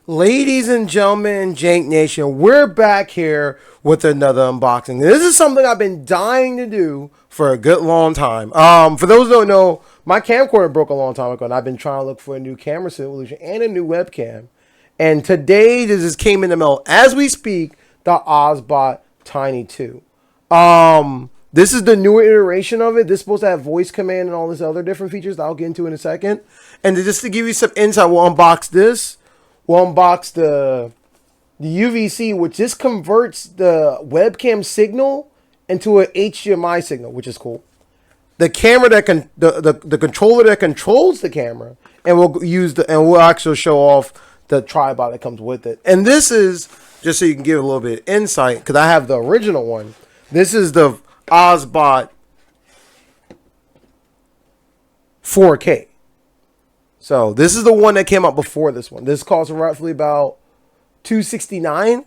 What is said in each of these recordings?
Ladies and gentlemen, Jank Nation, we're back here with another unboxing. This is something I've been dying to do for a good long time. For those who don't know, my camcorder broke a long time ago, and I've been trying to look for a new camera solution and a new webcam. And today, this just came in the mail as we speak, the OBSBOT Tiny 2. This is the newer iteration of it. This is supposed to have voice command and all this other different features that I'll get into in a second. And just to give you some insight, we'll unbox this. We'll unbox the UVC, which just converts the webcam signal into an HDMI signal, which is cool. The camera that the controller that controls the camera, and we'll actually show off the tripod that comes with it. And this is just so you can give a little bit of insight, because I have the original one. This is the OBSBOT 4K. So this is the one that came out before this one. This costs roughly about $269.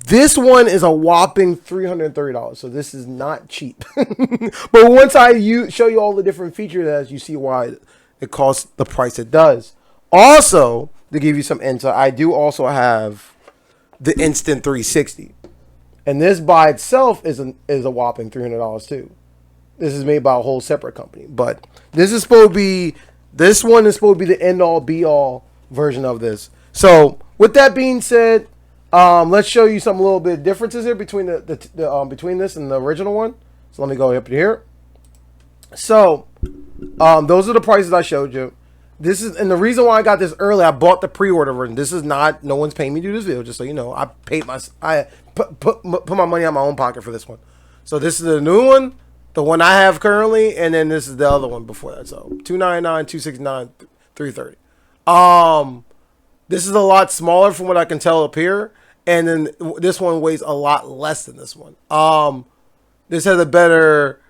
This one is a whopping $330. So this is not cheap. But once I show you all the different features, as you see why it costs the price it does. Also, to give you some insight, I do also have the Instant 360. And this by itself is a whopping $300 too. This is made by a whole separate company. But this is supposed to be... This one is supposed to be the end-all, be-all version of this. So, with that being said, let's show you some little bit of differences here between between this and the original one. So let me go up here. So, those are the prices I showed you. This is, and the reason why I got this early, I bought the pre-order version. This is not, no one's paying me to do this video, just so you know. I put my money out of my own pocket for this one. So this is the new one. The one I have currently, and then this is the other one before that. So $299, $269, $330. This is a lot smaller from what I can tell up here, and then this one weighs a lot less than this one. This has a better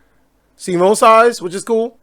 CMOS size, which is cool.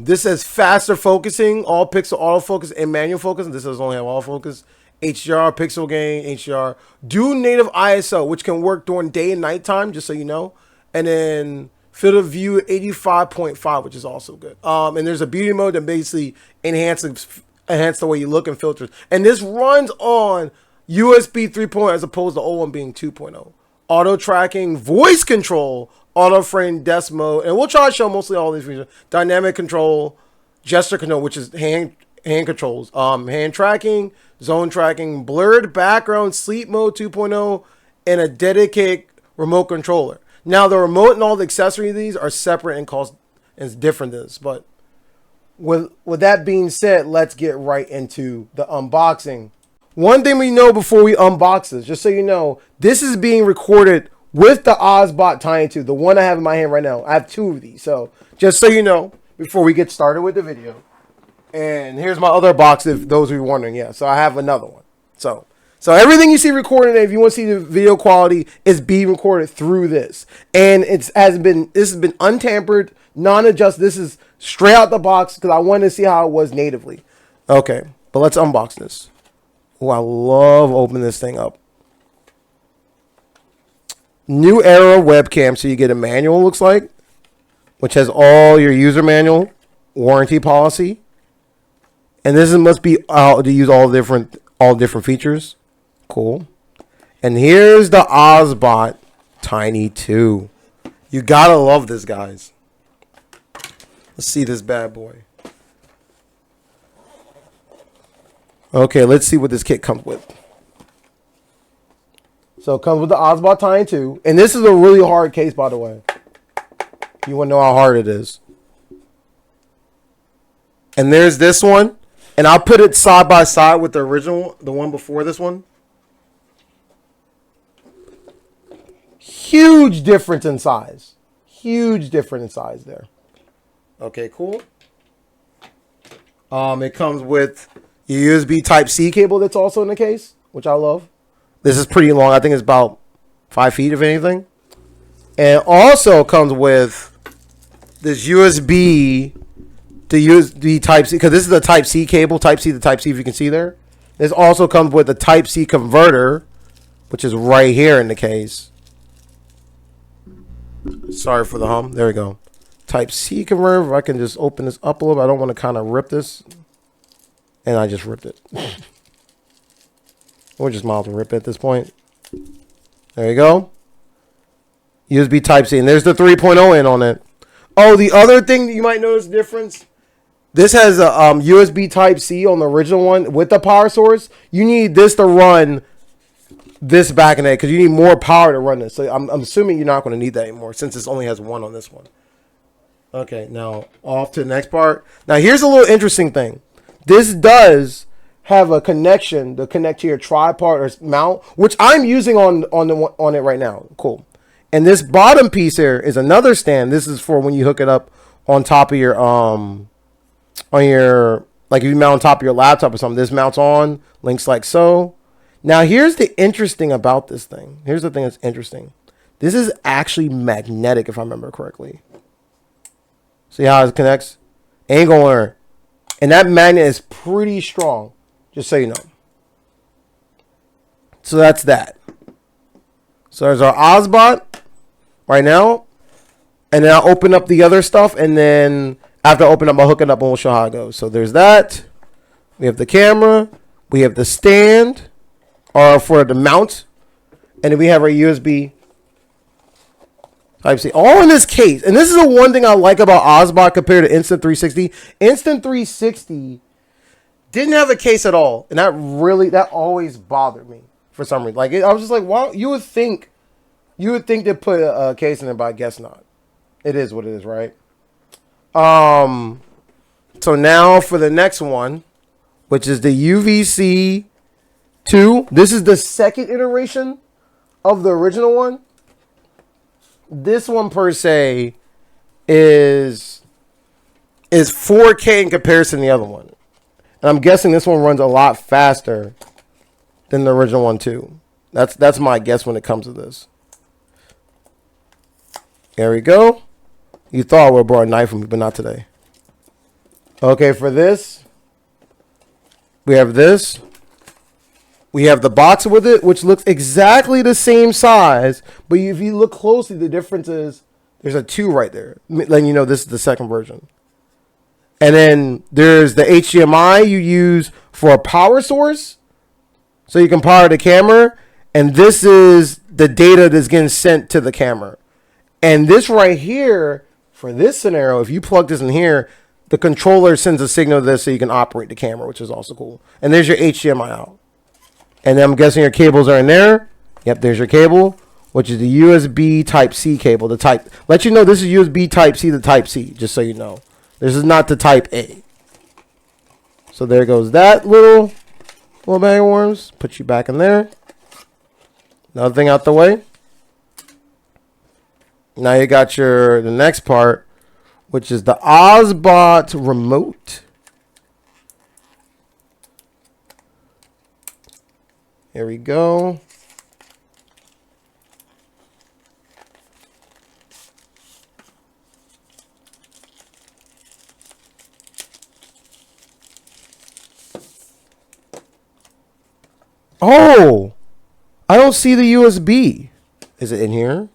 This has faster focusing, all pixel autofocus and manual focus. And this does only have autofocus, HDR, pixel gain, HDR, dual native ISO, which can work during day and night time, just so you know, and then field of view at 85.5, which is also good. And there's a beauty mode that basically enhance the way you look and filters. And this runs on USB 3.0 as opposed to old one being 2.0. Auto tracking, voice control, auto frame desk mode, and we'll try to show mostly all these features. Dynamic control, gesture control, which is hand controls, hand tracking, zone tracking, blurred background, sleep mode 2.0, and a dedicated remote controller. Now, the remote and all the accessories of these are separate and cost is different than this. But with that being said, let's get right into the unboxing. One thing we know before we unbox this, just so you know, this is being recorded with the OBSBOT Tiny 2, the one I have in my hand right now. I have two of these. So just so you know, before we get started with the video. And here's my other box, if those who are wondering. Yeah, so I have another one. So everything you see recorded, if you want to see the video quality, is being recorded through this. And this has been untampered, non-adjusted. This is straight out the box because I wanted to see how it was natively. Okay, but let's unbox this. Oh, I love opening this thing up. New era webcam, so you get a manual, looks like, which has all your user manual, warranty policy. And this must be out to use all different features. Cool. And here's the OBSBOT Tiny 2. You gotta love this, guys. Let's see this bad boy. Okay, let's see what this kit comes with. So it comes with the OBSBOT Tiny 2. And this is a really hard case, by the way. You want to know how hard it is. And there's this one. And I'll put it side by side with the original, the one before this one. Huge difference in size. Huge difference in size there. Okay, cool. It comes with your USB Type-C cable that's also in the case, which I love. This is pretty long. I think it's about 5 feet, if anything. And also comes with this USB... The USB Type-C, because this is the Type-C cable, Type-C to Type-C, if you can see there. This also comes with a Type-C converter, which is right here in the case. Sorry for the hum. There we go. Type-C converter. If I can just open this up a little bit. I don't want to kind of rip this. And I just ripped it. We're just mild to rip at this point. There you go. USB Type-C. And there's the 3.0 in on it. Oh, the other thing that you might notice difference. This has a USB Type-C on the original one with the power source. You need this to run this back in it because you need more power to run this. So I'm assuming you're not going to need that anymore since this only has one on this one. Okay, now off to the next part. Now here's a little interesting thing. This does have a connection to connect to your tripod or mount, which I'm using on it right now. Cool. And this bottom piece here is another stand. This is for when you hook it up on top of your like if you mount on top of your laptop or something. This mounts on, links like so. Now here's the interesting about this thing. Here's the thing that's interesting. This is actually magnetic if I remember correctly. See how it connects? Ain't gonna learn. And that magnet is pretty strong, just so you know. So that's that. So there's our OBSBOT right now. And then I'll open up the other stuff. And then after I open up, I'll hook it up and we'll show how it goes. So there's that. We have the camera. We have the stand for the mount. And then we have our USB Type-C, all in this case. And this is the one thing I like about OBSBOT compared to Instant 360. Instant 360 didn't have a case at all, and that always bothered me for some reason. Like I was just like, wow, you would think they put a case in there, but I guess not. It is what it is, right? So now for the next one, which is the UVC 2. This is the second iteration of the original one. This one per se is 4K in comparison to the other one. And I'm guessing this one runs a lot faster than the original one too. That's my guess when it comes to this. There we go. You thought I would have brought a knife with me, but not today. Okay, for this, we have this. We have the box with it, which looks exactly the same size. But if you look closely, the difference is there's a 2 right there. Letting you know this is the second version. And then there's the HDMI you use for a power source. So you can power the camera. And this is the data that's getting sent to the camera. And this right here, for this scenario, if you plug this in here, the controller sends a signal to this so you can operate the camera, which is also cool. And there's your HDMI out. And then I'm guessing your cables are in there. Yep, there's your cable, which is the USB Type-C cable. Let you know this is USB Type-C to Type-C, just so you know. This is not the Type-A. So there goes that little bag of worms. Put you back in there. Another thing out the way. Now you got the next part, which is the OBSBOT remote. Here we go. Oh, I don't see the USB. Is it in here?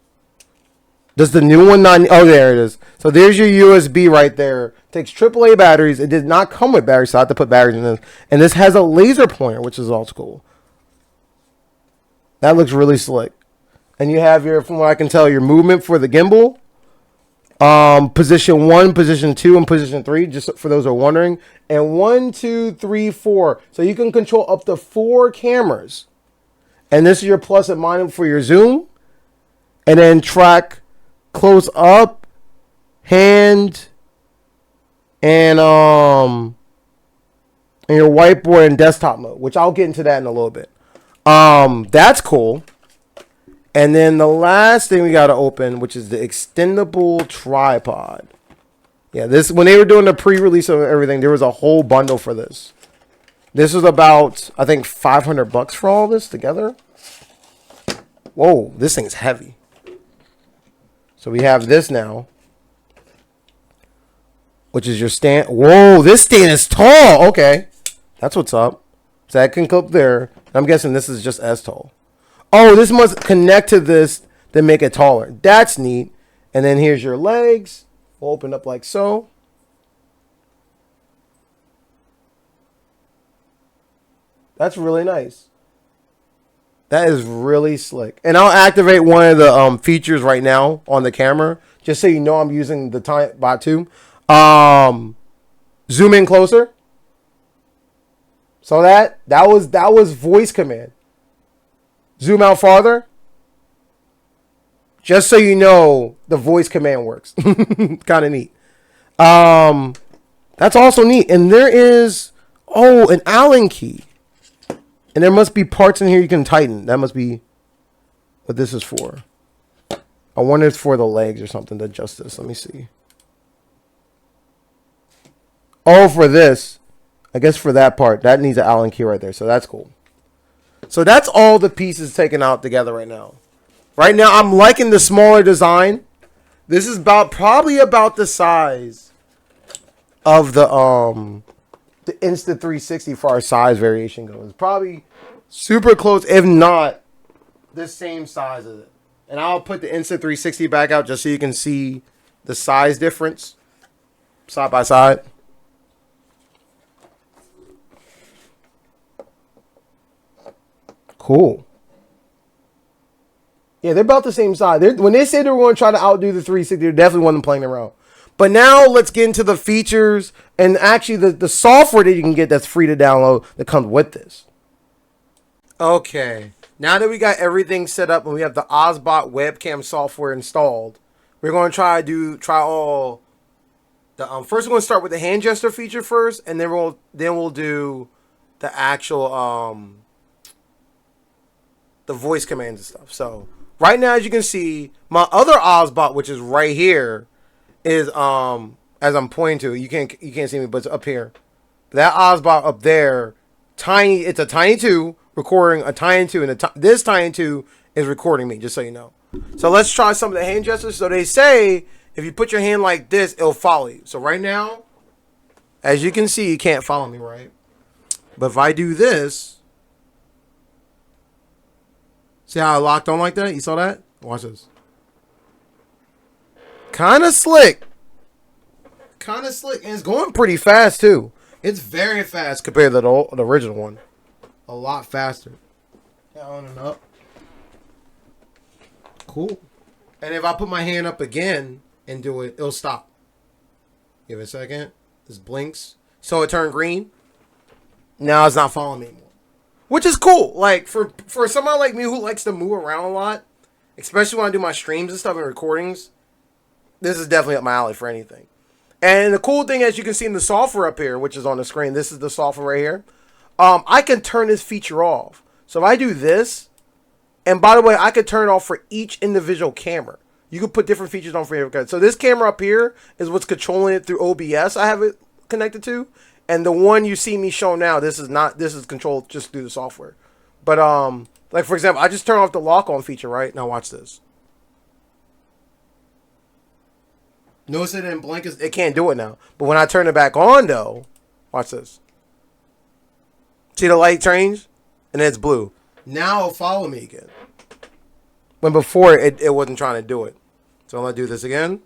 Does the new one not? Oh, there it is. So there's your USB right there. Takes AAA batteries. It did not come with batteries, so I have to put batteries in this. And this has a laser pointer, which is also cool. That looks really slick. And you have from what I can tell, your movement for the gimbal. Position 1, position 2, and position 3, just for those who are wondering. And 1, 2, 3, 4. So you can control up to 4 cameras. And this is your plus and minus for your zoom. And then track close up, hand, and your whiteboard and desktop mode, which I'll get into that in a little bit. That's cool. And then the last thing we got to open, which is the extendable tripod. Yeah, this when they were doing the pre-release of everything, there was a whole bundle for this. This was about, I think, $500 for all this together. Whoa, this thing's heavy. So we have this now, which is your stand. Whoa, this stand is tall. Okay, that's what's up. So that can clip there. I'm guessing this is just as tall. Oh, this must connect to this to make it taller. That's neat. And then here's your legs. We'll open up like so. That's really nice. That is really slick. And I'll activate one of the features right now on the camera, just so you know I'm using the Bot 2. Zoom in closer. So that was voice command. Zoom out farther. Just so you know the voice command works. Kind of neat. That's also neat. And there is an Allen key. And there must be parts in here you can tighten. That must be what this is for. I wonder if it's for the legs or something to adjust this. Let me see. Oh, for this. I guess for that part. That needs an Allen key right there. So that's cool. So that's all the pieces taken out together right now. Right now, I'm liking the smaller design. This is probably about the size of the Insta360 for our size variation goes. Probably super close, if not the same size as it. And I'll put the Insta360 back out just so you can see the size difference side by side. Cool. Yeah, they're about the same size. When they say they were going to try to outdo the 360, they definitely wasn't playing around. But now let's get into the features and actually the software that you can get that's free to download that comes with this. Okay, now that we got everything set up and we have the OBSBOT webcam software installed, we're going to try all the first we're going to start with the hand gesture feature first, and then we'll do the actual the voice commands and stuff. So right now, as you can see, my other OBSBOT, which is right here, is as I'm pointing to, you can't see me, but it's up here. That OBSBOT up there, tiny. It's a Tiny 2 recording a Tiny 2, and this Tiny 2 is recording me. Just so you know. So let's try some of the hand gestures. So they say if you put your hand like this, it'll follow you. So right now, as you can see, you can't follow me, right? But if I do this, see how I locked on like that? You saw that? Watch this. Kind of slick. And it's going pretty fast, too. It's very fast compared to the original one. A lot faster. Down and up. Cool. And if I put my hand up again and do it, it'll stop. Give it a second. This blinks. So it turned green. Now it's not following me anymore. Which is cool. Like, for someone like me who likes to move around a lot, especially when I do my streams and stuff and recordings, this is definitely up my alley for anything. And the cool thing, as you can see in the software up here, which is on the screen, this is the software right here. I can turn this feature off. So if I do this, and by the way, I could turn it off for each individual camera. You can put different features on for every camera. So this camera up here is what's controlling it through OBS. I have it connected to. And the one you see me show now, this is controlled just through the software. But like for example, I just turn off the lock on feature, right? Now watch this. Notice it didn't blink. It can't do it now. But when I turn it back on, though, watch this. See the light change? And it's blue. Now it'll follow me again. When before, it wasn't trying to do it. So I'm going to do this again.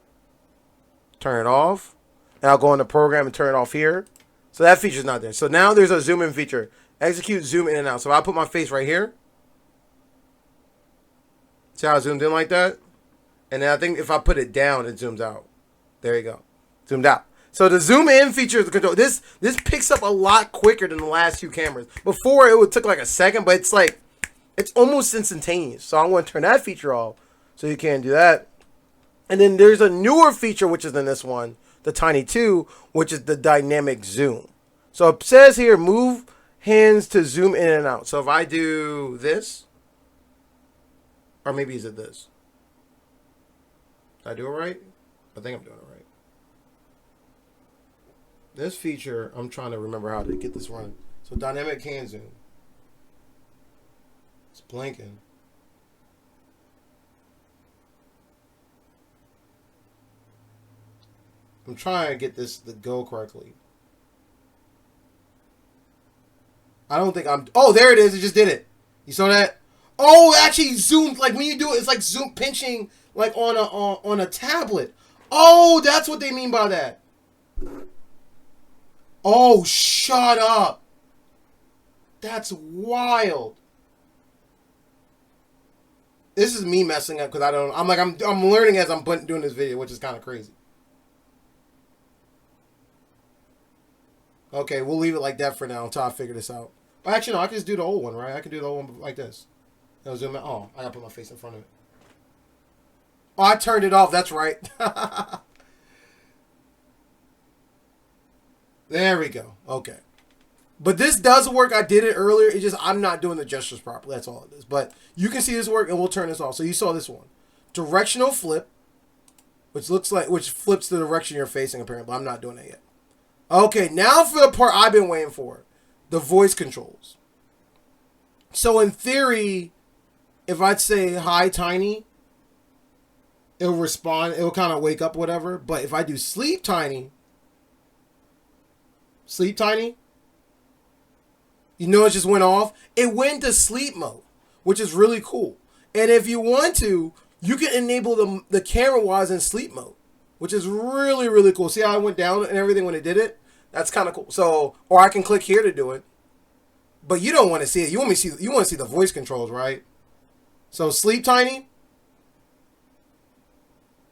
Turn it off. And I'll go into program and turn it off here. So that feature's not there. So now there's a zoom in feature. Execute zoom in and out. So I put my face right here. See how I zoomed in like that? And then I think if I put it down, it zooms out. There you go. Zoomed out. So the zoom in feature is the control. This picks up a lot quicker than the last two cameras. Before it would took like a second, but it's almost instantaneous. So I'm going to turn that feature off so you can't do that. And then there's a newer feature, which is in this one, the Tiny 2, which is the dynamic zoom. So it says here, move hands to zoom in and out. So if I do this, or maybe is it this? Did I do it right? I think I'm doing it right. This feature, I'm trying to remember how to get this running. So dynamic hand zoom. It's blinking. I'm trying to get this to go correctly. I don't think I'm... Oh, there it is. It just did it. You saw that? Oh, it actually zoomed. Like when you do it, it's like zoom pinching like on a tablet. Oh, that's what they mean by that. Oh, shut up. That's wild. This is me messing up because I don't. I'm learning as I'm doing this video, which is kind of crazy. Okay, we'll leave it like that for now until I figure this out. But actually, no, I can just do the old one, right? I can do the old one like this. I'll zoom in. Oh, I gotta put my face in front of it. Oh, I turned it off. That's right. There we go. Okay. But this does work. I did it earlier. It's just I'm not doing the gestures properly. That's all it is. But you can see this work, and we'll turn this off. So you saw this one. Directional flip, which flips the direction you're facing, apparently. I'm not doing that yet. Okay, now for the part I've been waiting for. The voice controls. So in theory, if I'd say hi Tiny, it'll respond. It'll kind of wake up, whatever. But if I do sleep Tiny, you know it just went off. It went to sleep mode, which is really cool. And if you want to, you can enable the camera while it's in sleep mode, which is really, really cool. See how it went down and everything when it did it? That's kind of cool. So, or I can click here to do it. But you don't want to see it. You want to see the voice controls, right? So sleep Tiny.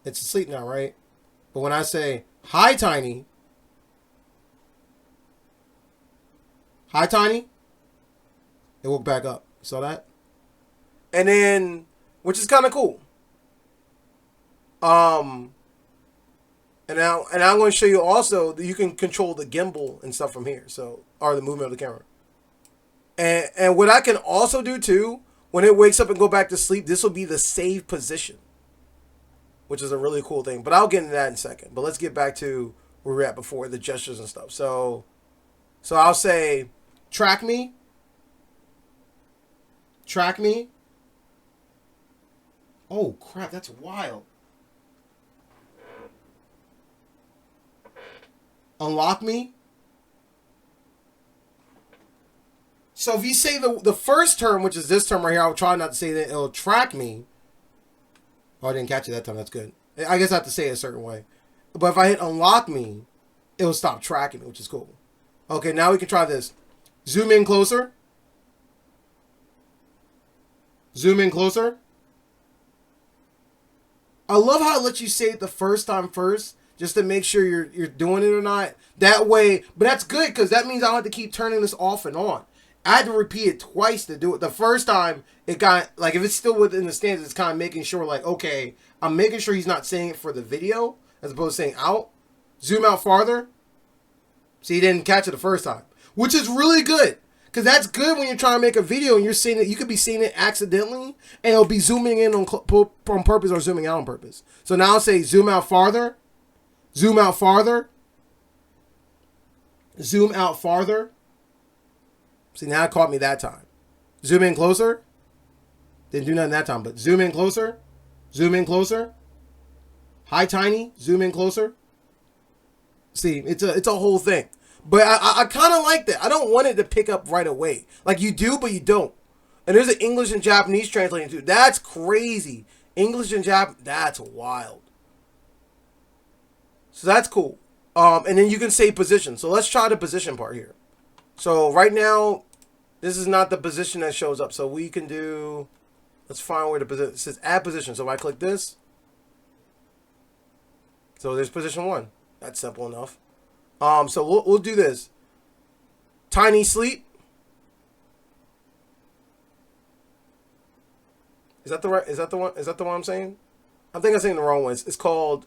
It's asleep now, right? But when I say hi Tiny, it woke back up. You saw that? And then, which is kind of cool. And I'm going to show you also that you can control the gimbal and stuff from here. So, or the movement of the camera. And what I can also do too, when it wakes up and go back to sleep, this will be the save position, which is a really cool thing. But I'll get into that in a second. But let's get back to where we were at before, the gestures and stuff. So I'll say, track me. Oh crap, that's wild. Unlock me. So if you say the first term, which is this term right here, I'll try not to say that it'll track me. Oh, I didn't catch it that time. That's good. I guess I have to say it a certain way. But if I hit unlock me, it'll stop tracking me, which is cool. Okay, now we can try this. Zoom in closer. Zoom in closer. I love how it lets you say it the first time first, just to make sure you're doing it or not. That way, but that's good because that means I don't have to keep turning this off and on. I had to repeat it twice to do it. The first time, it got, like, if it's still within the standards, it's kind of making sure, like, okay, I'm making sure he's not saying it for the video, as opposed to saying out. Zoom out farther. See, he didn't catch it the first time, which is really good. Because that's good when you're trying to make a video and you're seeing it. You could be seeing it accidentally, and it'll be zooming in on purpose or zooming out on purpose. So now I'll say zoom out farther. Zoom out farther. Zoom out farther. See, now it caught me that time. Zoom in closer. Didn't do nothing that time, but zoom in closer. Zoom in closer. Hi, Tiny. Zoom in closer. See, it's a whole thing. But I kind of like that. I don't want it to pick up right away. Like you do, but you don't. And there's an English and Japanese translating too. That's crazy. English and Jap, that's wild. So that's cool. And then you can say position. So let's try the position part here. So right now, this is not the position that shows up. So we can do, let's find where the position, it says add position. So if I click this, so there's position 1. That's simple enough. So we'll do this. Tiny sleep. Is that the one I'm saying? I think I'm saying the wrong one. It's called,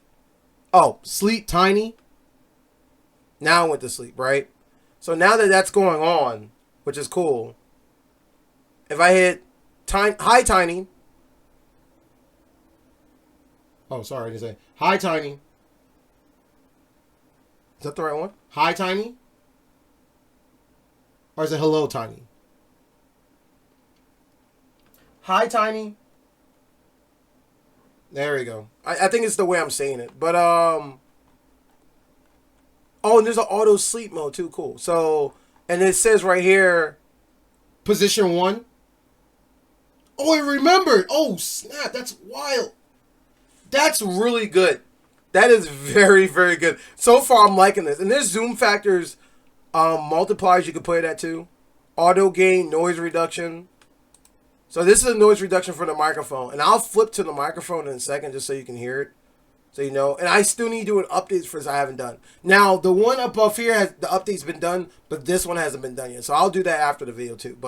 oh, sleep Tiny. Now I went to sleep, right? So now that that's going on, which is cool. If I hit hi Tiny. Oh, sorry, I didn't say hi Tiny. Is that the right one? Hi Tiny? Or is it hello Tiny? Hi Tiny. There we go. I think it's the way I'm saying it. But oh, and there's an auto sleep mode too. Cool. So, and it says right here, position 1. Oh, I remembered. Oh, snap. That's wild. That's really good. That is very, very good. So far, I'm liking this. And there's zoom factors, multipliers you can put it at too. Auto gain, noise reduction. So this is a noise reduction for the microphone. And I'll flip to the microphone in a second just so you can hear it. So you know. And I still need to do an update for this I haven't done. Now, the one above here, has the update's been done, but this one hasn't been done yet. So I'll do that after the video too.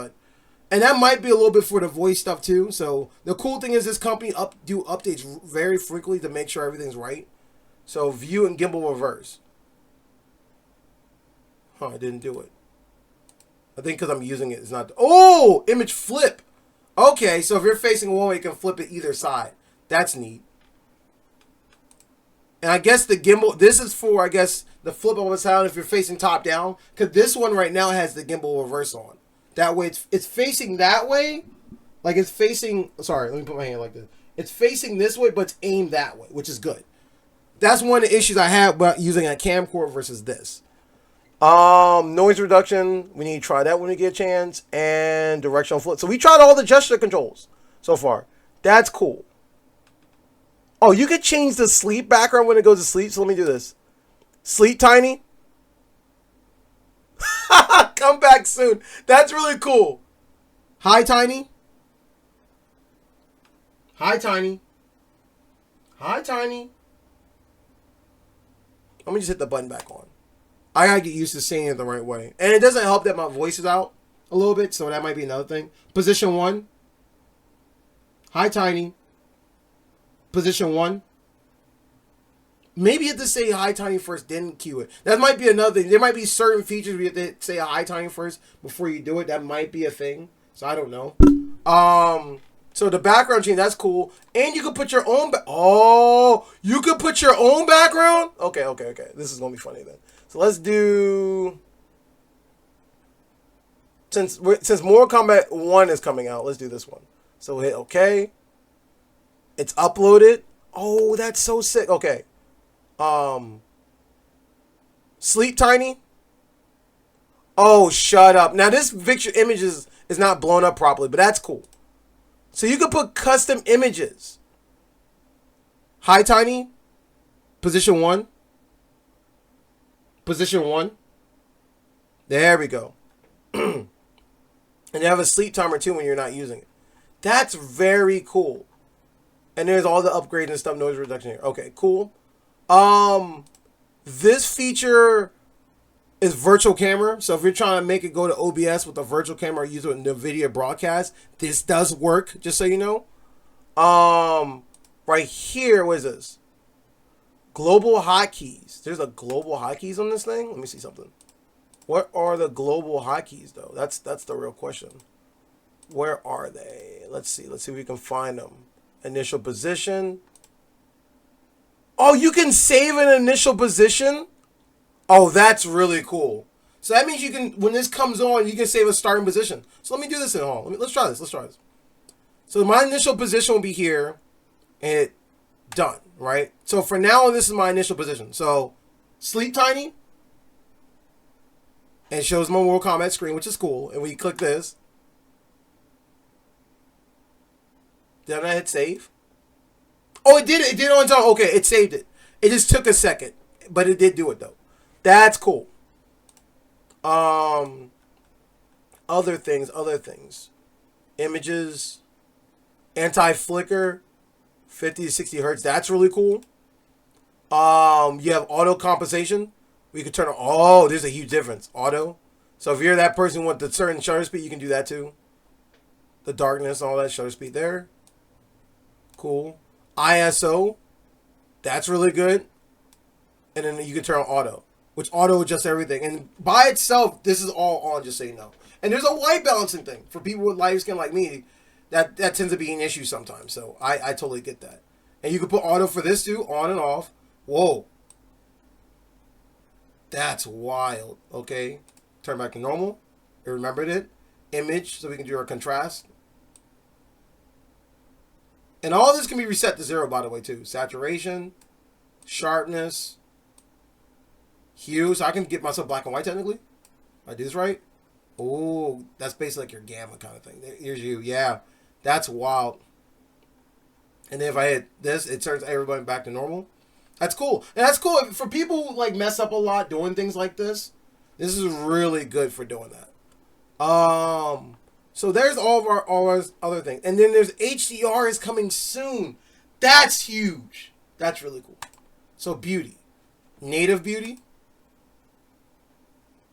And that might be a little bit for the voice stuff too. So the cool thing is this company do updates very frequently to make sure everything's right. So view and gimbal reverse. Huh, I didn't do it. I think because I'm using it, it's not. Oh, image flip. Okay, so if you're facing one way, you can flip it either side. That's neat. And I guess the gimbal, this is for, I guess, the flip of a sound if you're facing top down. Because this one right now has the gimbal reverse on. That way, it's facing that way. Like it's facing, sorry, let me put my hand like this. It's facing this way, but it's aimed that way, which is good. That's one of the issues I have about using a camcorder versus this. Noise reduction, we need to try that when we get a chance. And directional flip. So we tried all the gesture controls so far. That's cool. Oh, you could change the sleep background when it goes to sleep. So let me do this. Sleep Tiny. Come back soon. That's really cool. Hi, Tiny. Hi, Tiny. Hi, Tiny. Let me just hit the button back on. I gotta get used to saying it the right way. And it doesn't help that my voice is out a little bit, so that might be another thing. Position 1. Hi, Tiny. Position 1. Maybe you have to say hi Tiny first, then cue it. That might be another thing. There might be certain features where you have to say hi Tiny first before you do it. That might be a thing. So I don't know. So the background change, that's cool. And you can put your own you could put your own background? Okay. This is gonna be funny then. So let's do, since Mortal Kombat 1 is coming out, let's do this one. So we'll hit OK. It's uploaded. Oh, that's so sick. Okay. Sleep Tiny. Oh, shut up. Now this picture image is not blown up properly, but that's cool. So you can put custom images. Hi Tiny. Position 1. Position 1. There we go. And you have a sleep timer too when you're not using it. That's very cool. And there's all the upgrades and stuff, noise reduction here. Okay, cool. This feature is virtual camera. So if you're trying to make it go to OBS with a virtual camera or use it in the video broadcast, this does work, just so you know. Right here, what is this? Global hotkeys. There's a global hotkeys on this thing. Let me see something. What are the global hotkeys though? That's the real question. Where are they? Let's see if we can find them. Initial position. Oh, you can save an initial position? Oh, that's really cool. So that means you can, when this comes on, you can save a starting position. So let me do this at home. Let's try this. So my initial position will be here, and it done, right? So for now, this is my initial position. So Sleep Tiny, and it shows my Mortal Kombat screen, which is cool. And we click this. Did I hit save? Oh, it did it. It did it on time. Okay, it saved it. It just took a second, but it did do it though. That's cool. Other things. Images, anti-flicker, 50 to 60 hertz. That's really cool. You have auto compensation. We can turn on. Oh, there's a huge difference. Auto. So if you're that person who wants the certain shutter speed, you can do that too. The darkness, all that shutter speed there. Cool. ISO. That's really good. And then you can turn on auto, which auto adjusts everything. And by itself, this is all on, just so you know. And there's a white balancing thing for people with light skin like me. That tends to be an issue sometimes. So I totally get that. And you can put auto for this too, on and off. Whoa. That's wild. Okay. Turn back to normal. It remembered it. Image, so we can do our contrast. And all this can be reset to 0, by the way, too. Saturation, sharpness, hue. So I can get myself black and white, technically. I do this right. Oh, that's basically like your gamma kind of thing. Here's you. Yeah, that's wild. And then if I hit this, it turns everybody back to normal. That's cool. And that's cool. For people who like mess up a lot doing things like this, this is really good for doing that. So there's all our other things. And then there's HDR is coming soon. That's huge. That's really cool. So beauty. Native beauty.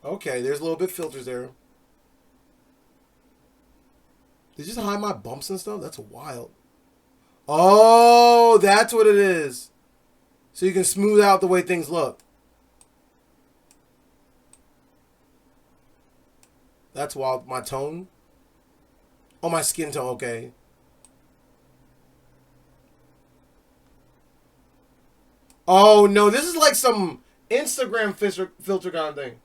Okay, there's a little bit of filters there. Did you just hide my bumps and stuff? That's wild. Oh, that's what it is. So you can smooth out the way things look. That's wild. My tone. Oh, my skin tone. Okay. Oh, no. This is like some Instagram filter kind of thing.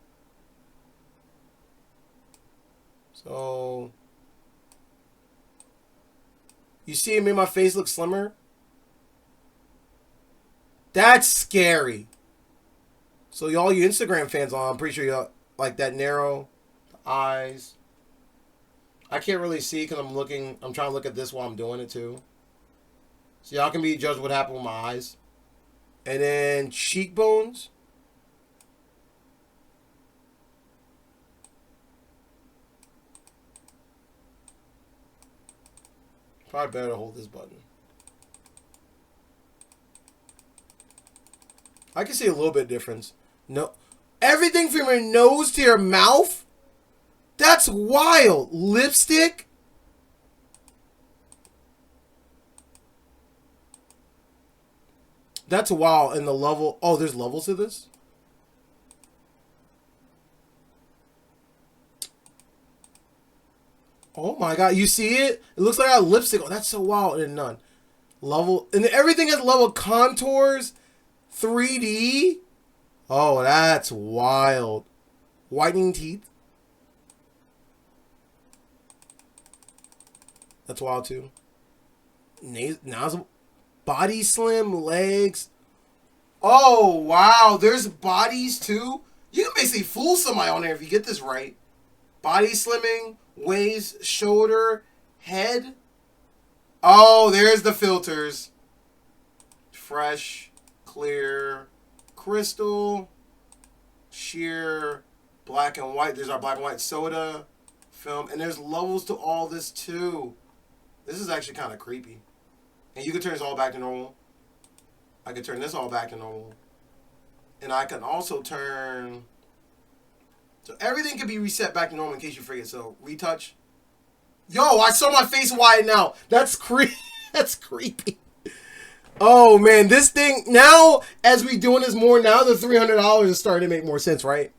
So, you see it made my face look slimmer? That's scary. So, y'all, you Instagram fans, I'm pretty sure y'all like that narrow eyes. I can't really see because I'm trying to look at this while I'm doing it too. So, y'all can be judged what happened with my eyes. And then cheekbones. Probably better to hold this button. I can see a little bit of difference. No, everything from your nose to your mouth? That's wild. Lipstick? That's wild. And the level... Oh, there's levels to this? Oh my god, you see it? It looks like I have lipstick. Oh, that's so wild. And none. Level... And everything has level contours. 3D. Oh, that's wild. Whitening teeth. That's wild too. Nozzle. Body slim. Legs. Oh, wow. There's bodies too. You can basically fool somebody on there if you get this right. Body slimming. Waist. Shoulder. Head. Oh, there's the filters. Fresh. Clear, crystal, sheer, black and white. There's our black and white soda film. And there's levels to all this too. This is actually kind of creepy. And you can turn this all back to normal. I can turn this all back to normal. And I can also turn... So everything can be reset back to normal in case you forget. So retouch. Yo, I saw my face widen out. That's That's creepy. Oh, man, this thing, now, as we doing this more, now the $300 is starting to make more sense, right?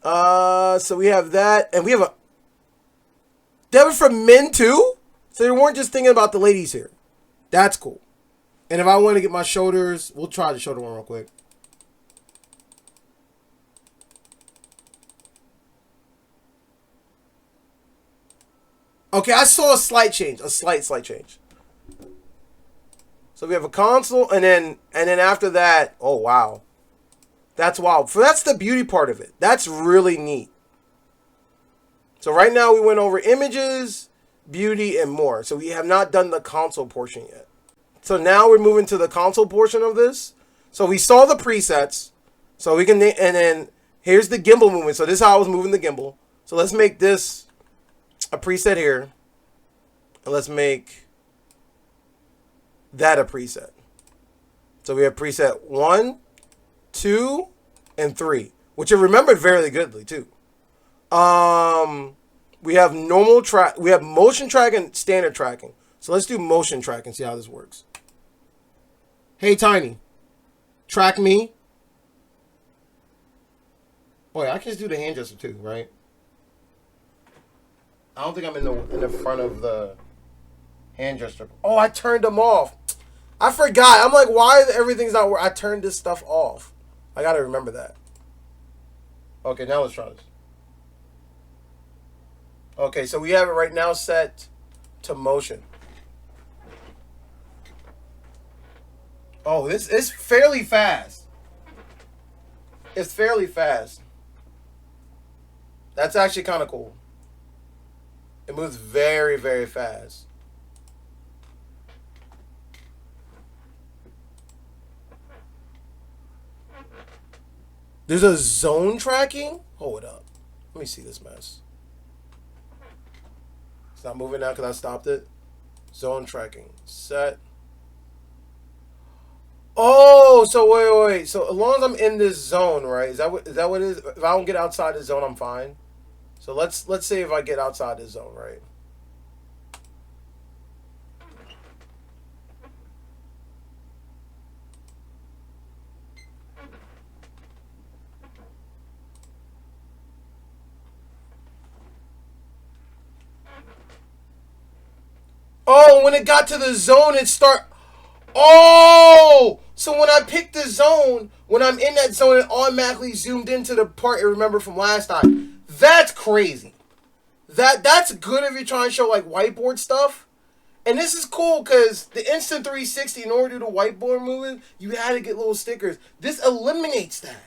So we have that, and we have a debit for men, too? So they weren't just thinking about the ladies here. That's cool. And if I want to get my shoulders, we'll try the shoulder one real quick. Okay, I saw a slight change, a slight change. So we have a console, and then after that, oh wow, that's wild. So that's the beauty part of it. That's really neat. So right now we went over images, beauty, and more. So we have not done the console portion yet. So now we're moving to the console portion of this. So we saw the presets. So we can, and then here's the gimbal movement. So this is how I was moving the gimbal. So let's make this a preset here, and let's make that a preset. So we have preset 1, 2, and 3, which are remembered very goodly too. We have normal track, we have motion track and standard tracking. So let's do motion track and see how this works. Hey Tiny, track me. Boy, I can just do the hand gesture too, right? I don't think I'm in the front of the hand gesture. Oh, I turned them off. I forgot. I'm like, why everything's not working? I turned this stuff off. I gotta remember that. Okay, now let's try this. Okay, so we have it right now set to motion. Oh, this is fairly fast. It's fairly fast. That's actually kind of cool. It moves very, very fast. There's a zone tracking? Hold up. Let me see this mess. It's not moving now because I stopped it. Zone tracking. Set. Oh, so wait. So as long as I'm in this zone, right? Is that what it is? If I don't get outside the zone, I'm fine. So let's say if I get outside the zone, right? Oh, when it got to the zone, it start. Oh, so when I pick the zone, when I'm in that zone, it automatically zoomed into the part you remember from last time. That's crazy. That's good if you're trying to show like whiteboard stuff. And this is cool because the Instant 360, in order to do the whiteboard movement, you had to get little stickers. This eliminates that.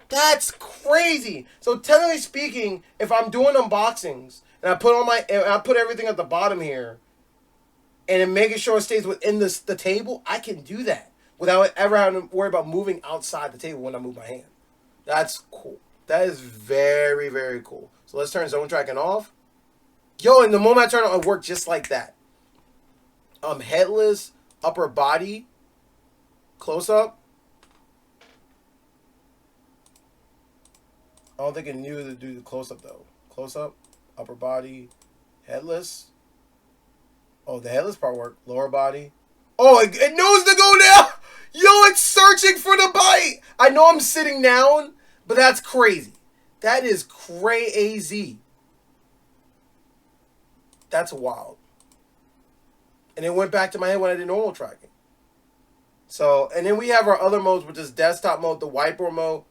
That's crazy. So technically speaking, if I'm doing unboxings and I put everything at the bottom here, and then making sure it stays within the table, I can do that without ever having to worry about moving outside the table when I move my hand. That's cool. That is very, very cool. So let's turn zone tracking off. Yo, and the moment I turn it on, it worked just like that. Headless, upper body, close up. I don't think it knew to do the close up though. Close up, upper body, headless. Oh, the headless part worked. Lower body. Oh, it knows to go down. Yo, it's searching for the bite. I know I'm sitting down, but that's crazy. That is crazy. That's wild. And it went back to my head when I did normal tracking. So, and then we have our other modes, which is desktop mode, the whiteboard mode,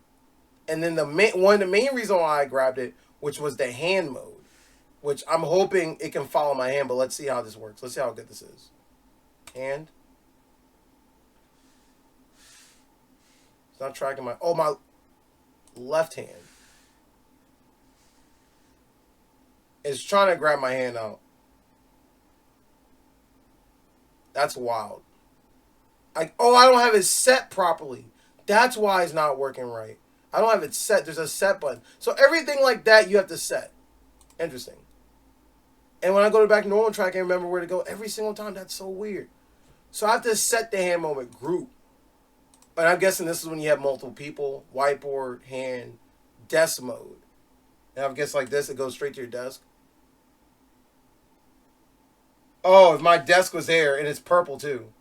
and then the main reason why I grabbed it, which was the hand mode. Which I'm hoping it can follow my hand, but let's see how this works. Let's see how good this is. Hand. It's not tracking my... Oh, my left hand. It's trying to grab my hand out. That's wild. I don't have it set properly. That's why it's not working right. I don't have it set. There's a set button. So everything like that you have to set. Interesting. And when I go back to normal track, I remember where to go every single time. That's so weird. So I have to set the hand moment group. And I'm guessing this is when you have multiple people. Whiteboard, hand, desk mode. And I guess like this, it goes straight to your desk. Oh, if my desk was there, and it's purple too.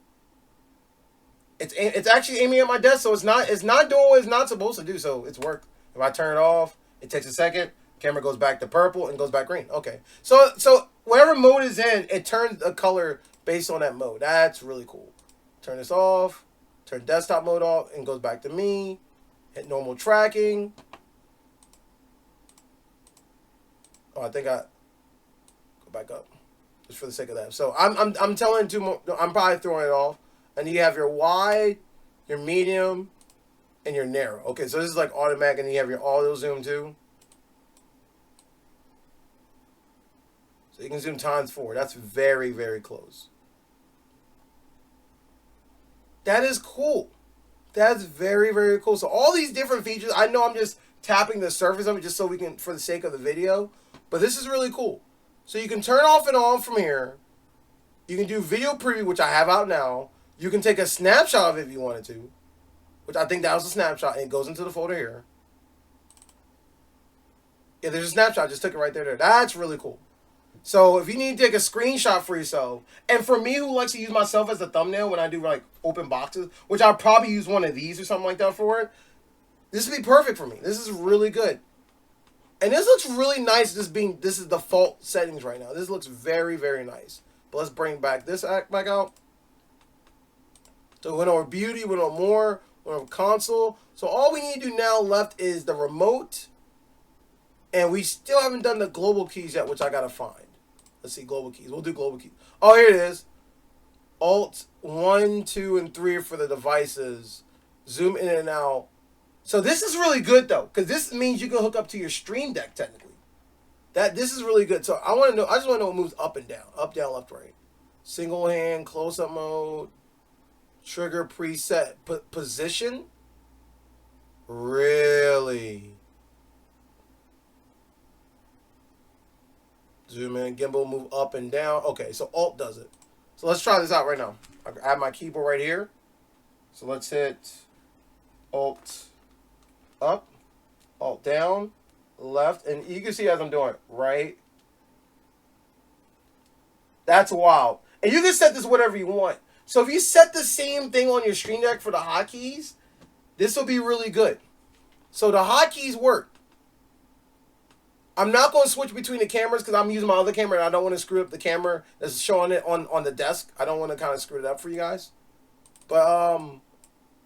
It's actually aiming at my desk, so it's not doing what it's not supposed to do. So it's worked. If I turn it off, it takes a second. Camera goes back to purple and goes back green. Okay. So whatever mode is in, it turns a color based on that mode. That's really cool. Turn this off. Turn desktop mode off and goes back to me. Hit normal tracking. Oh, I think I go back up just for the sake of that. So I'm telling two more. I'm probably throwing it off. And you have your wide, your medium, and your narrow. Okay, so this is like automatic, and you have your auto zoom too. So you can zoom ×4. That's very, very close. That is cool. That's very, very cool. So all these different features, I know I'm just tapping the surface of it just so we can, for the sake of the video, but this is really cool. So you can turn off and on from here. You can do video preview, which I have out now. You can take a snapshot of it if you wanted to, which I think that was a snapshot, and it goes into the folder here. Yeah, there's a snapshot. I just took it right there. That's really cool. So if you need to take a screenshot for yourself, and for me who likes to use myself as a thumbnail when I do like open boxes, which I'll probably use one of these or something like that for it, this would be perfect for me. This is really good. And this looks really nice, this is default settings right now. This looks very, very nice. But let's bring back this back out. So we went over beauty, we went over more, we went over console. So all we need to do now left is the remote. And we still haven't done the global keys yet, which I gotta find. Let's see, global keys. We'll do global keys. Oh, here it is. Alt 1, 2, and 3 for the devices. Zoom in and out. So this is really good though, because this means you can hook up to your Stream Deck technically. This is really good. So I just want to know what moves up and down. Up, down, left, right. Single hand, close-up mode. Trigger preset. Position? Really? Zoom in, gimbal move up and down. Okay, so Alt does it. So let's try this out right now. I have my keyboard right here. So let's hit Alt up, Alt down, left, and you can see as I'm doing it, right. That's wild. And you can set this whatever you want. So if you set the same thing on your Stream Deck for the hotkeys, this will be really good. So the hotkeys work. I'm not going to switch between the cameras because I'm using my other camera and I don't want to screw up the camera that's showing it on the desk. I don't want to kind of screw it up for you guys. But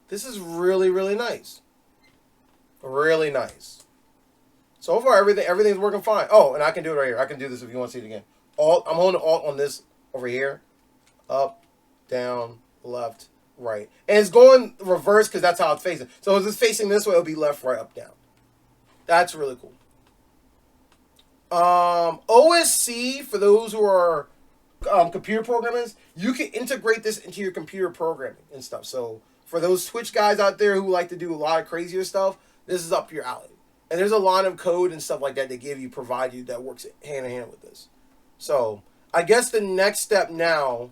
this is really, really nice. Really nice. So far, everything's working fine. Oh, and I can do it right here. I can do this if you want to see it again. Alt, I'm holding Alt on this over here. Up, down, left, right. And it's going reverse because that's how it's facing. So if it's facing this way, it'll be left, right, up, down. That's really cool. OSC, for those who are computer programmers, you can integrate this into your computer programming and stuff. So for those Twitch guys out there who like to do a lot of crazier stuff, this is up your alley. And there's a lot of code and stuff like that they give you, provide you, that works hand in hand with this. So I guess the next step now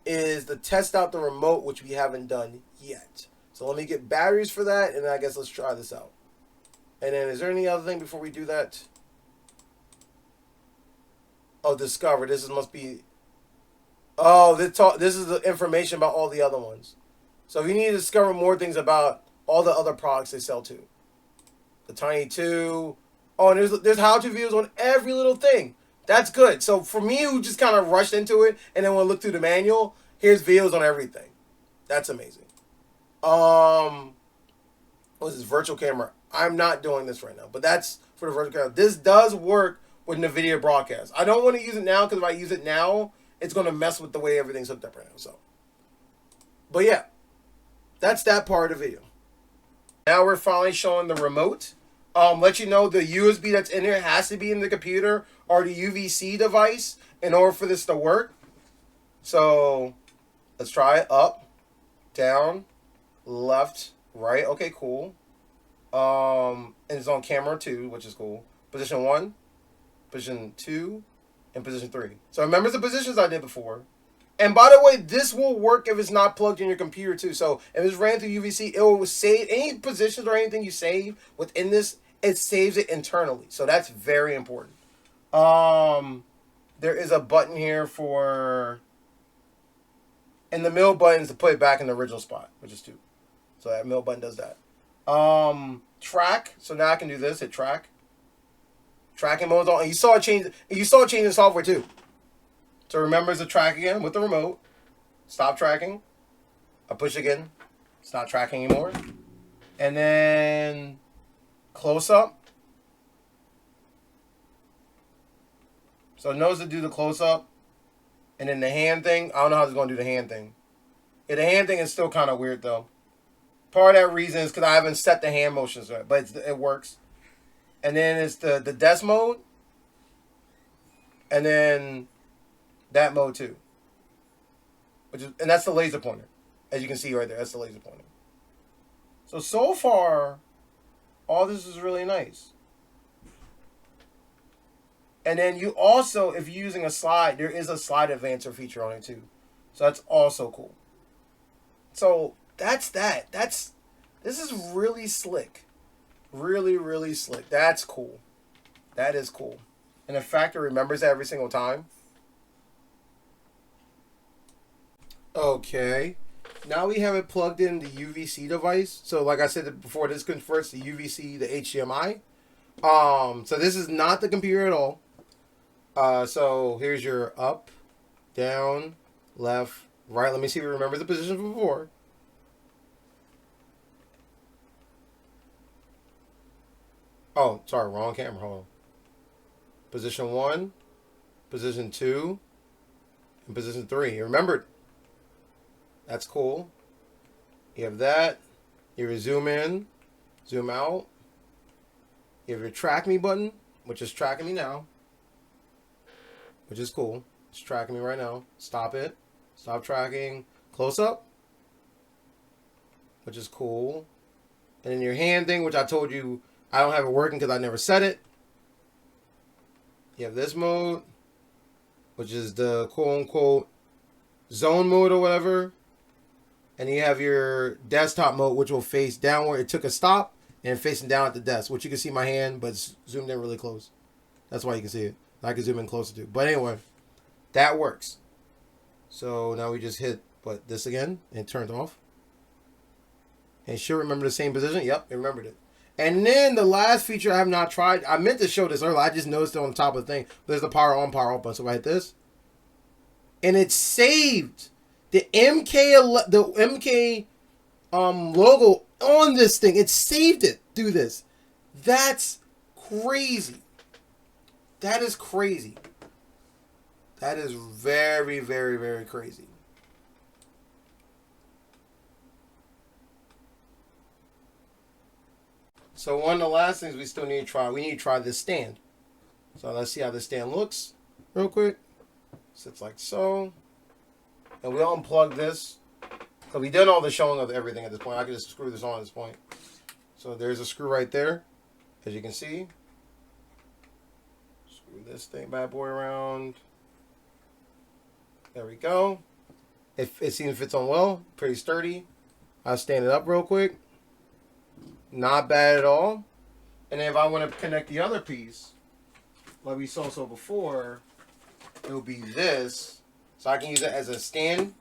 is to test out the remote, which we haven't done yet. So let me get batteries for that, and I guess let's try this out. And then is there any other thing before we do that? Oh, discover. This must be... Oh, this is the information about all the other ones. So if you need to discover more things about all the other products they sell too. The Tiny 2. Oh, and there's how-to videos on every little thing. That's good. So for me, who just kind of rushed into it and then want to look through the manual, here's videos on everything. That's amazing. What's this virtual camera? I'm not doing this right now, but that's for the virtual camera. This does work with NVIDIA broadcast. I don't want to use it now because if I use it now, it's going to mess with the way everything's hooked up right now. So, but yeah, that's that part of the video. Now we're finally showing the remote. Let you know the USB that's in there has to be in the computer or the UVC device in order for this to work. So let's try it. Up, down, left, right. Okay, cool. And it's on camera 2, which is cool. Position 1, position 2, and position 3. So remember the positions I did before. And by the way, this will work if it's not plugged in your computer too. So if it's ran through UVC, it will save any positions or anything you save within this. It saves it internally. So that's very important. There is a button here for, and the middle button is to put it back in the original spot, which is 2. So that middle button does that. Track. So now I can do this. Hit track. Tracking mode's on. And you saw it change. You saw it change in software too. So remember, it's a track again with the remote. Stop tracking. I push again. It's not tracking anymore. And then close up. So it knows to do the close up. And then the hand thing. I don't know how it's going to do the hand thing. Yeah, the hand thing is still kind of weird though. Part of that reason is because I haven't set the hand motions right, but it works. And then it's the desk mode. And then that mode too. And that's the laser pointer. As you can see right there, that's the laser pointer. So far, all this is really nice. And then you also, if you're using a slide, there is a slide advancer feature on it too. So that's also cool. So that's that. This is really slick. Really, really slick. That's cool. That is cool. And the fact it remembers that every single time. Okay. Now we have it plugged in the UVC device. So like I said before, this converts the UVC to HDMI. So this is not the computer at all. So here's your up, down, left, right. Let me see if you remember the position from before. Oh, sorry, wrong camera. Hold on. Position 1, position 2, and position 3. You remembered. That's cool. You have that. You have your zoom in, zoom out. You have your track me button, which is tracking me now. Which is cool. It's tracking me right now. Stop it. Stop tracking. Close up. Which is cool. And then your hand thing, which I told you I don't have it working because I never set it. You have this mode, which is the quote-unquote zone mode or whatever. And you have your desktop mode, which will face downward. It took a stop and facing down at the desk, which you can see my hand, but it's zoomed in really close. That's why you can see it. I can zoom in closer too. But anyway, that works. So now we just hit this again and turned off. And it should remember the same position. Yep, it remembered it. And then the last feature I have not tried. I meant to show this earlier. I just noticed it on the top of the thing. There's the power on, power off button. So if I hit this, and it's saved the MK logo on this thing. It saved it through this. That's crazy. That is crazy. That is very, very, very crazy. So one of the last things we still need to try, we need to try this stand. So let's see how this stand looks real quick. Sits like so. And we'll unplug this. So we done all the showing of everything at this point. I can just screw this on at this point. So there's a screw right there, as you can see. Screw this thing bad boy around. There we go. It seems it fits on well. Pretty sturdy. I'll stand it up real quick. Not bad at all. And then if I want to connect the other piece, like we saw so before, it will be this. So I can use it as a stand.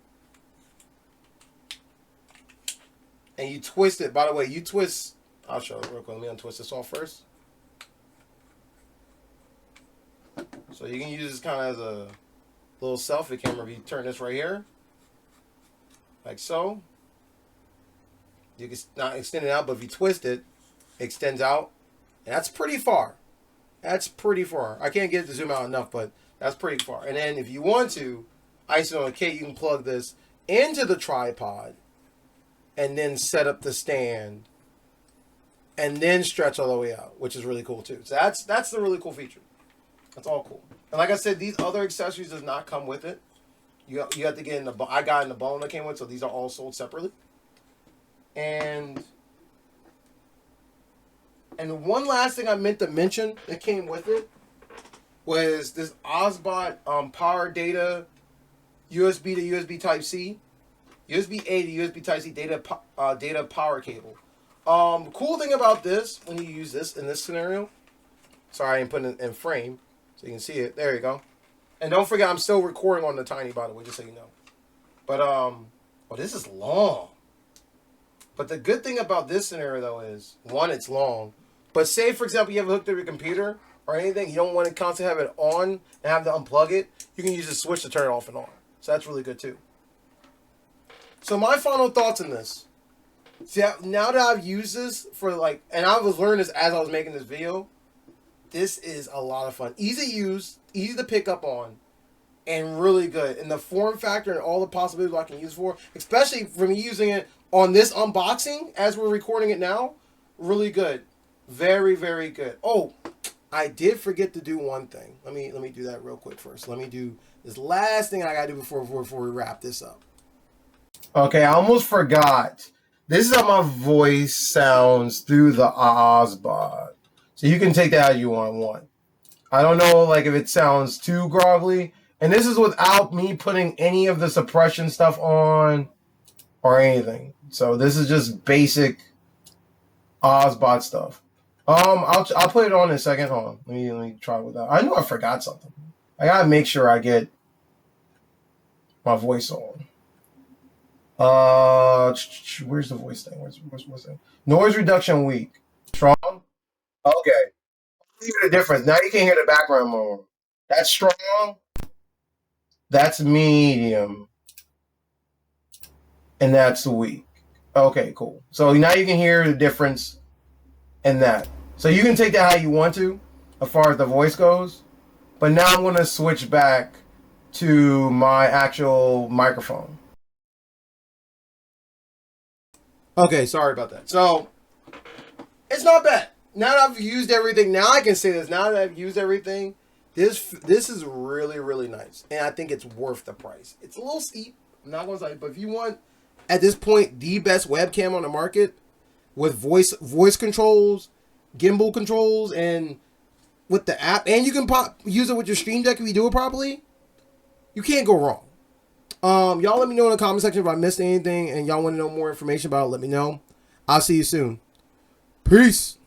And you twist it. By the way, you twist. I'll show it real quick. Let me untwist this off first. So you can use this kind of as a little selfie camera. If you turn this right here, like so. You can not extend it out, but if you twist it, it extends out. And that's pretty far. That's pretty far. I can't get it to zoom out enough, but that's pretty far. And then if you want to, icing on a cake, you can plug this into the tripod and then set up the stand and then stretch all the way out, which is really cool too. So that's the really cool feature. That's all cool. And like I said, these other accessories does not come with it. You have to get in the, I got in the bundle that came with, so these are all sold separately. And one last thing I meant to mention that came with it was this OBSBOT power data USB to USB Type-C, USB-A to USB Type-C data power cable. Cool thing about this, when you use this in this scenario, sorry I ain't putting it in frame so you can see it. There you go. And don't forget I'm still recording on the Tiny, by the way, just so you know. But oh, this is long. But the good thing about this scenario, though, is, one, it's long. But say, for example, you have it hooked to your computer or anything, you don't want to constantly have it on and have to unplug it, you can use a switch to turn it off and on. So that's really good, too. So my final thoughts on this. See, now that I've used this for, and I was learning this as I was making this video, this is a lot of fun. Easy to use, easy to pick up on, and really good. And the form factor and all the possibilities I can use for, especially for me using it on this unboxing as we're recording it now, really good. Very, very good. Oh, I did forget to do one thing. Let me do that real quick first. Let me do this last thing I gotta do before we wrap this up. Okay, I almost forgot. This is how my voice sounds through the OBSBOT. So you can take that how you want. I don't know if it sounds too grovelly. And this is without me putting any of the suppression stuff on or anything. So this is just basic OBSBOT stuff. I'll put it on in a second. Hold on. Let me try with that. I know I forgot something. I gotta make sure I get my voice on. Where's the voice thing? Where's thing? Noise reduction weak. Strong? Okay. You hear the difference. Now you can hear the background more. That's strong. That's medium. And that's weak. Okay, cool. So now you can hear the difference in that. So you can take that how you want to, as far as the voice goes. But now I'm going to switch back to my actual microphone. Okay, sorry about that. So, it's not bad. Now that I've used everything, now I can say this. Now that I've used everything, this is really, really nice. And I think it's worth the price. It's a little steep. I'm not going to say, but if you want, at this point, the best webcam on the market with voice controls, gimbal controls, and with the app, and you can use it with your Stream Deck if you do it properly, you can't go wrong. Y'all let me know in the comment section if I missed anything and y'all want to know more information about it, let me know. I'll see you soon. Peace.